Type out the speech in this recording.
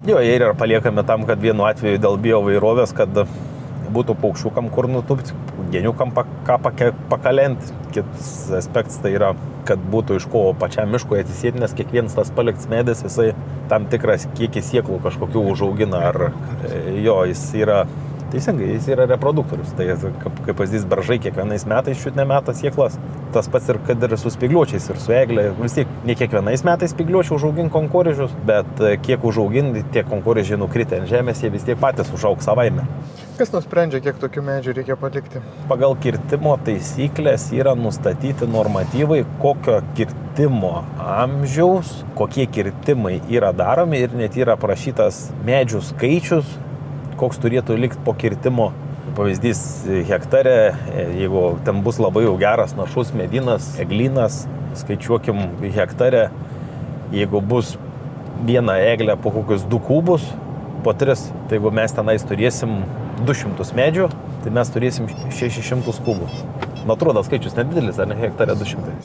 Jo, jie yra paliekami tam, kad vienu atveju dėl biovairovės, kad būtų paukščiukam kur nutupti, geniukam ką pakalenti. Kitas aspektas tai yra, kad būtų iš ko pačiam miškui atsisėti, nes kiekvienas tas paliktas medis, jisai tam tikras kiekis sėklų kažkokių užaugina, ar jo, jis yra, teisingai, jis yra reproduktorius. Tai kaip pavyzdys, beržai kiekvienais metais čiutne meta sėklas. Tas pats ir kad ir su spygliuočiais ir su eglė. Vis tiek ne kiekvienais metais spygliuočių užaugin konkorėžius, bet kiek užaugin, tie konkorėžiai nukritę ant žemės, jie vis tiek patys užaugs savaime. Kas nusprendžia, kiek tokių medžių reikia palikti? Pagal kirtimo taisyklės yra nustatyti normatyvai, kokio kirtimo amžiaus, kokie kirtimai yra daromi ir net yra aprašytas medžių skaičius, koks turėtų likti po kirtimo. Pavyzdys hektare, jeigu ten bus labai jau geras našus medinas, eglynas, skaičiuokim hektare, jeigu bus viena eglė po kokius 2 kubus, po 3, tai jeigu mes tenais turėsim 200 medžių, tai mes turėsim 600 kubų. Man atrodo, skaičius nedidelis, ar ne, hektare 200.